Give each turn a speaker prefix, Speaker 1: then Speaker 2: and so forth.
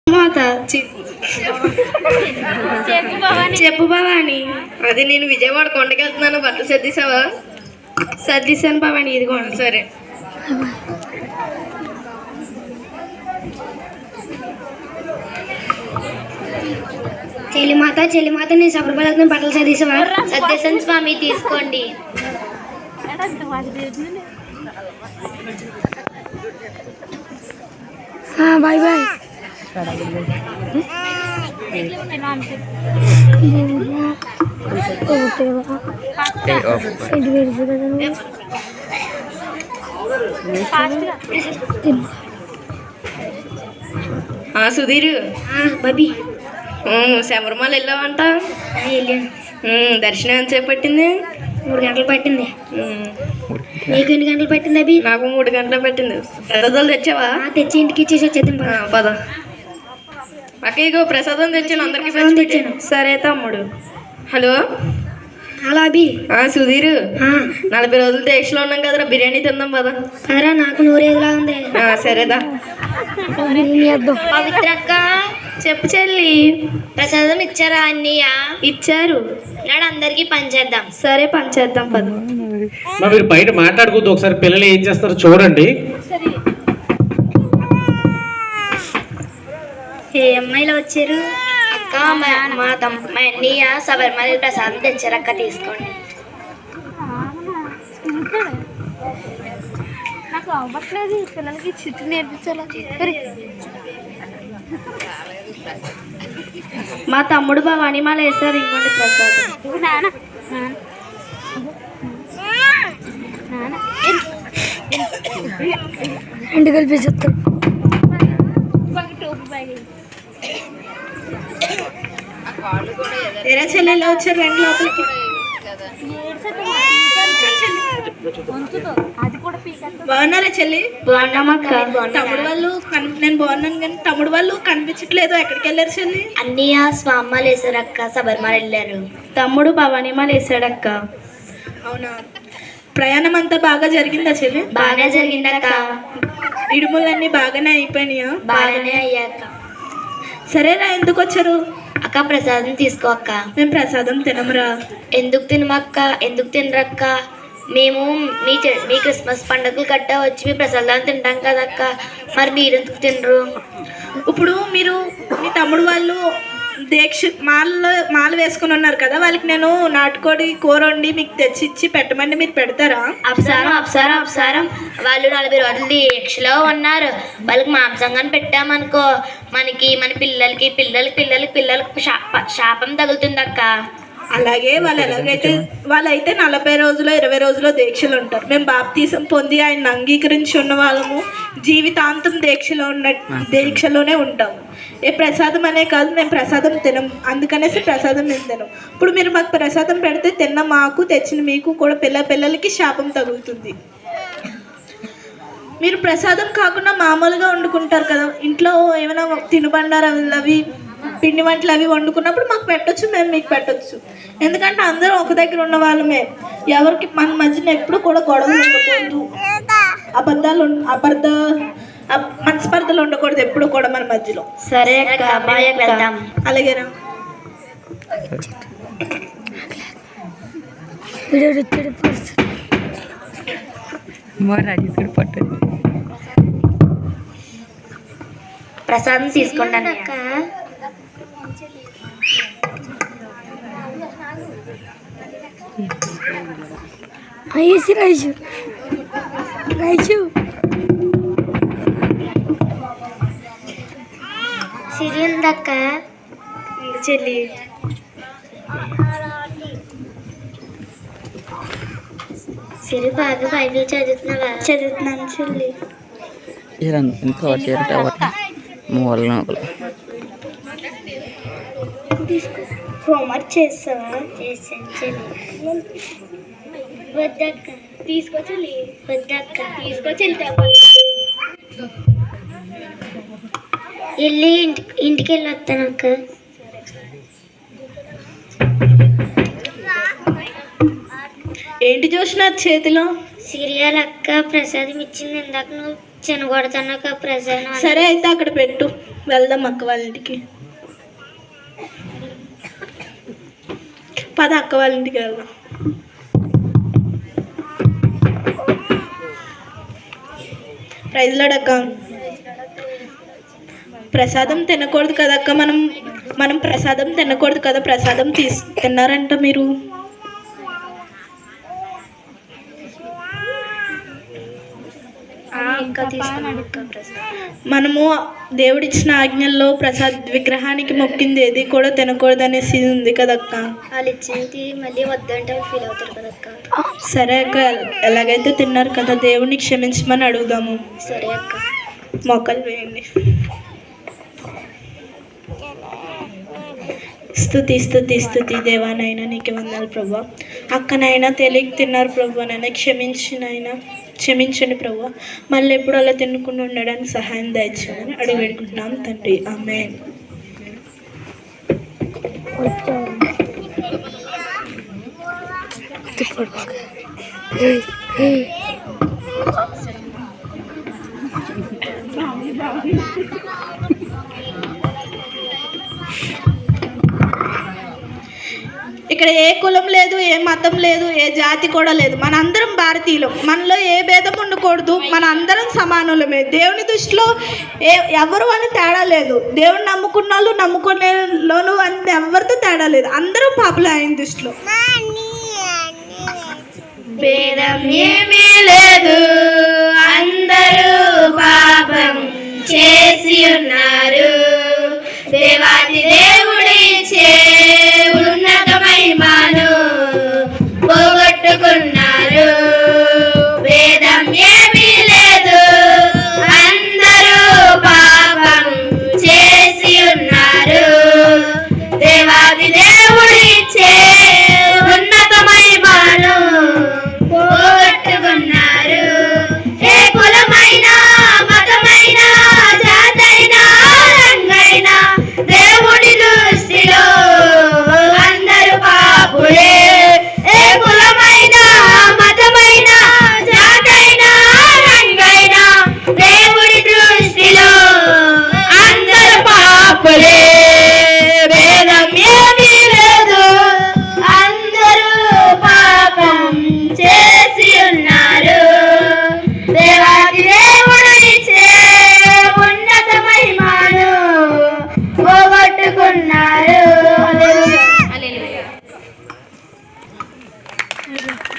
Speaker 1: మాత చెప్పు భవాని. అది నేను విజయవాడ కొండకి వెళ్తున్నాను. బట్టలు సర్దిసావా? సర్దిసాను భవాని, ఇదిగోండి. సరే. చెల్లిమాత నేను శబరిమల వెళ్తున్నాను. బట్టలు సర్దిసావా?
Speaker 2: సర్దేశాను స్వామి, తీసుకోండి.
Speaker 1: Bye bye. సుధీర్ బాబీ, శబరిమల వెళ్ళావంట? వెళ్ళాను. దర్శనం ఎంతసేపు పట్టింది? 3 గంటలు పట్టింది. నీకు ఎన్ని గంటలు పట్టింది అభి? నాకు 3 గంటలు పట్టింది. ప్రసాదాలు తెచ్చావా? తెచ్చి ఇంటికి ఇచ్చేసి వచ్చేద్దాం. పద అక్కయ్యగో, ప్రసాదం తెచ్చాను, అందరికి తెచ్చాను. సరే తమ్ముడు. హలో హలో అభి. సుధీర్, 40 రోజులు దీక్షలో ఉన్నాం కదరా, బిర్యానీ తిందాం పదా. సరే, నాకు నూరేదిలా ఉంది. సరేదా.
Speaker 2: పవిత్రక్క,
Speaker 1: చెప్పు చెల్లి.
Speaker 2: ప్రసాదం ఇచ్చారా అన్నయ్య?
Speaker 1: ఇచ్చారు.
Speaker 2: నాడు అందరికి పంచేద్దాం.
Speaker 1: సరే, పంచేద్దాం పద.
Speaker 3: మీరు బయట మాట్లాడుకోవద్దు, ఒకసారి పిల్లలు ఏం చేస్తారో చూడండి.
Speaker 1: ఏ అమ్మాయిలు వచ్చారు?
Speaker 2: అక్క, మా అన్నయ్య శబరిమల ప్రసాదం తెచ్చారు అక్క, తీసుకోండి.
Speaker 4: నాకు అవ్వట్లేదు, పిల్లలకి చిట్టు నేర్పించాలి.
Speaker 1: మా తమ్ముడు భవాని మాల వేసారు, ఇంకోండి ప్రసాదం. ఇంటికి కలిపి చెప్తారు. ఎరా చెల్లెలు వచ్చారు, రెండు లోపలికి. బాగున్నారా చెల్లి? బాగున్నామక్క. తమ్ముడు వాళ్ళు నేను బాగున్నాను, కానీ తమ్ముడు వాళ్ళు కనిపించట్లేదు. ఎక్కడికి వెళ్ళారు చెల్లి?
Speaker 2: అన్నయ్య స్వామిమాలు వేసారు అక్క, శబరిమల వెళ్ళారు.
Speaker 1: తమ్ముడు భవానీమాలు వేసాడక్క. అవునా? ప్రయాణం అంతా బాగా జరిగిందా చెల్లి?
Speaker 2: బాగా జరిగిందక్క.
Speaker 1: ఇడుములన్నీ బాగానే అయిపోయినాయా?
Speaker 2: బాగానే అయ్యాక.
Speaker 1: సరేరా, ఎందుకు వచ్చారు?
Speaker 2: అక్క, ప్రసాదం తీసుకో అక్క.
Speaker 1: మేము ప్రసాదం తినమురా.
Speaker 2: ఎందుకు తినమక్క? ఎందుకు తినరక్క? మేము మీ క్రిస్మస్ పండుగలు గట్టా వచ్చి మీ ప్రసాదాలు తింటాం కదక్క, మరి మీరు ఎందుకు తినరు?
Speaker 1: ఇప్పుడు మీరు మీ తమ్ముడు వాళ్ళు దీక్ష మాల వేసుకుని ఉన్నారు కదా, వాళ్ళకి నేను నాటుకోడి కూర వండి మీకు తెచ్చిచ్చి పెట్టమండి, మీరు పెడతారా?
Speaker 2: అప్సారం వాళ్ళు 40 రోజులు దీక్షలో ఉన్నారు. వాళ్ళకి మాంసంగాని పెట్టామనుకో, మనకి మన పిల్లలకి శాపం తగులుతుంది అక్క.
Speaker 1: అలాగే వాళ్ళైతే 40 రోజులు 20 రోజులు దీక్షలు ఉంటారు. మేము బాప్తీసం పొంది ఆయన అంగీకరించి ఉన్న వాళ్ళము జీవితాంతం దీక్షలోనే ఉంటాము. ఏ ప్రసాదం అనే కాదు, మేము ప్రసాదం తినం, అందుకనేసి ప్రసాదం మేము తినం. ఇప్పుడు మీరు మాకు ప్రసాదం పెడితే తిన్న మాకు, తెచ్చిన మీకు కూడా పిల్లలకి శాపం తగులుతుంది. మీరు ప్రసాదం కాకుండా మామూలుగా వండుకుంటారు కదా, ఇంట్లో ఏమైనా తినుబండారాలు అవి పిండి వంటలు అవి వండుకున్నప్పుడు మాకు పెట్టొచ్చు, మేము మీకు పెట్టొచ్చు. ఎందుకంటే అందరం ఒక దగ్గర ఉన్న వాళ్ళమే. ఎవరికి మన మధ్యన ఎప్పుడు కూడా గొడవలు ఉండకూడదు, మనస్పర్ధలు ఉండకూడదు ఎప్పుడు కూడా మన మధ్యలో.
Speaker 2: సరే అక్క, వెళ్దాం.
Speaker 1: అలాగేనా?
Speaker 2: ప్రసాదం తీసుకోండి అక్క.
Speaker 1: రైచు
Speaker 2: సిరి ఉందక్క.
Speaker 1: చెల్లి,
Speaker 2: సిరి బాగా బైబిల్ చదువుతున్నావా?
Speaker 1: చదువుతున్నాను చెల్లి. హోంవర్క్ చేస్తావా?
Speaker 2: చేసాను చెల్లి. వద్దక్క.
Speaker 1: తీసుకొచ్చి
Speaker 2: వద్దక్క.
Speaker 1: తీసుకొచ్చి
Speaker 2: వెళ్ళి ఇంటికి వెళ్ళి వస్తాను అక్క.
Speaker 1: ఏంటి చూసినా చేతిలో?
Speaker 2: సీరియల్ అక్క, ప్రసాదం ఇచ్చింది. ఇందాక నువ్వు చిన్నగొడతాను ప్రసాదం.
Speaker 1: సరే, అయితే అక్కడ పెట్టు. వెళ్దాం అక్క వాళ్ళ ఇంటికి. పద అక్క వాళ్ళ ఇంటికి వెళ్దాం. ప్రైజ్ లార్డ్ అక్క. ప్రసాదం తినకూడదు కదక్క, మనం ప్రసాదం తినకూడదు కదా, ప్రసాదం తిన్నారంట మీరు. మనము దేవుడిచ్చిన ఆజ్ఞల్లో విగ్రహానికి మొక్కింది ఏది కూడా తినకూడదు అనేసి ఉంది కదక్క.
Speaker 2: వాళ్ళు ఇచ్చింది మళ్ళీ వద్దంటే ఫీల్ అవుతారు కదక్క.
Speaker 1: సరే అక్క, ఎలాగైతే తిన్నారు కదా దేవుడిని క్షమించమని అడుగుదాము.
Speaker 2: సరే అక్క.
Speaker 1: మొక్కలు వేయండి. స్తుతి స్తుతి స్తుతి దేవానైనా నీకు వందనాలు ప్రభా. అక్కనైనా తెలియక తిన్నారు ప్రభా, నైనా క్షమించండి ప్రభా. మళ్ళీ ఎప్పుడు అలా తినకుండా ఉండడానికి సహాయం దయచేయమని అడిగి పెట్టుకుంటున్నాం తండ్రి. ఆమేన్. ఇక్కడ ఏ కులం లేదు, ఏ మతం లేదు, ఏ జాతి కూడా లేదు. మనందరం భారతీయులం. మనలో ఏ భేదం ఉండకూడదు. మన అందరం సమానులమే. దేవుని దృష్టిలో ఎవరు అని తేడా లేదు. దేవుని నమ్ముకున్న వాళ్ళు నమ్ముకునేలోను అని ఎవరితో తేడా లేదు. అందరం పాపులే ఆయన దృష్టిలో.
Speaker 2: భేదం ఏమీ లేదు, అందరూ పాపం చేసి ఉన్నారు. దేవాది దేవుడు